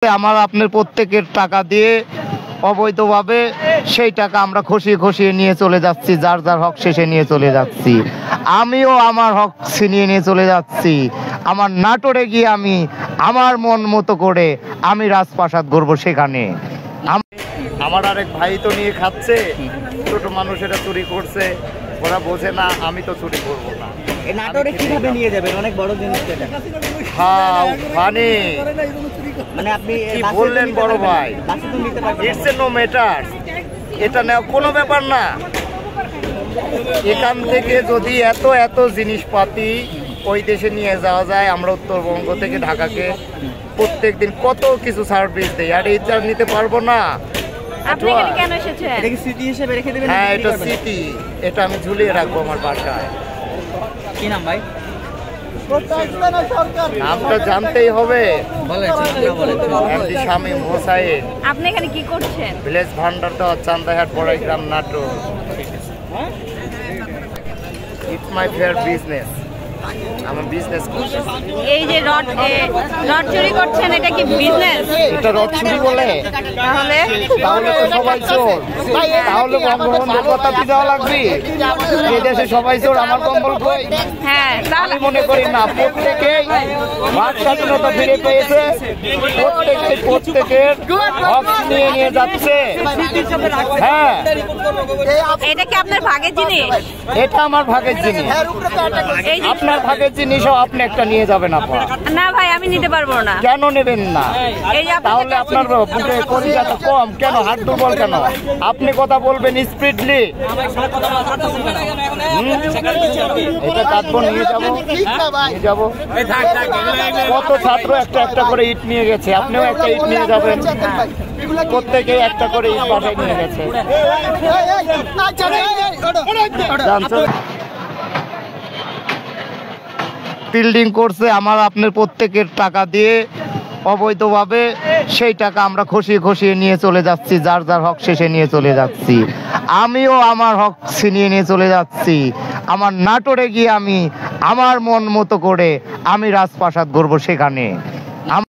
আমার আপনার প্রত্যেকের টাকা দিয়ে অবৈধভাবে সেই টাকা আমরা খসিয়ে খসিয়ে নিয়ে চলে যাচ্ছি, যার যার হক শেষে নিয়ে চলে যাচ্ছি। আমিও আমার হক ছিনিয়ে নিয়ে চলে যাচ্ছি। আমার নাটোরে গিয়ে আমি আমার মন মতো করে আমি রাজপ্রাসাদ গড়বো সেখানে। আমার আরেক ভাই তো নিয়ে খাচ্ছে, ছোট মানুষেরা চুরি করছে, ওরা বোঝে না, আমি তো চুরি করবো না। নাটোরে কিভাবে নিয়ে যাবেন? অনেক বড় জিনিস এটা। হ্যাঁ মানে আপনি কি বললেন বড় ভাই, ইটস এ নো ম্যাটার, এটা নেওয়া কোনো ব্যাপার না। এখান থেকে যদি এত এত জিনিসপাতি ওই দেশে নিয়ে যাওয়া যায়, আমরা উত্তরবঙ্গ থেকে ঢাকাকে প্রত্যেক দিন কত কিছু সার্ভিস দেই, আর এটা নিতে পারবো না। হ্যাঁ এটা স্মৃতি, এটা আমি ঝুলিয়ে রাখবো আমার বাসায়। কি নাম ভাই? নামটা জানতেই হবে। এমডি শামীম হোসাইন। আপনি এখানে কি করছেন? ভিলেজ ভান্ডার তো Chandahat Baraigram Natore. It's my fair business, আমার বিজনেস করছি। এই যে রড চুরি করছেন, এটা কি বিজনেস? এটা রড চুরি বলে? তাহলে তো সবাই চোর, তাহলে বঙ্গবন্ধুর কথা কি দেওয়া লাগবে? এই দেশে সবাই চোর, আমার কম্বল কই? হ্যাঁ, আমি মনে করি না। প্রত্যেকেই বাক স্বাধীনতা ফিরে পেয়েছে, প্রত্যেকের হক নিয়ে নিয়ে যাচ্ছে। হ্যাঁ এটা কি আপনার ভাগের জিনিস? এটা আমার ভাগের জিনিস। আপনার ভাগের জিনিসও আপনি একটা নিয়ে যাবেন। আপনার না ভাই, আমি নিতে পারবো না। কেন নেবেন না? তাহলে আপনার বুকে কলিজাটা কম কেন, হাত দুর্বল কেন? আপনি কথা বলবেন স্পিডলি। এটা কাটবো, নিয়ে যাবো। কত ছাত্র একটা একটা করে ইট নিয়ে গেছে, আপনিও একটা ইট নিয়ে যাবেন। প্রত্যেকে একটা করে ইট বাসায় নিয়ে গেছে। বিল্ডিং করছে আমার আপনার প্রত্যেকের টাকা দিয়ে অবৈধভাবে, সেই টাকা আমরা খসিয়ে খসিয়ে নিয়ে চলে যাচ্ছি, যার যার হক শেষে নিয়ে চলে যাচ্ছি। আমিও আমার হক ছিনিয়ে নিয়ে চলে যাচ্ছি। আমার নাটোরে গিয়ে আমি আমার মন মতো করে আমি রাজপ্রাসাদ গড়বো সেখানে।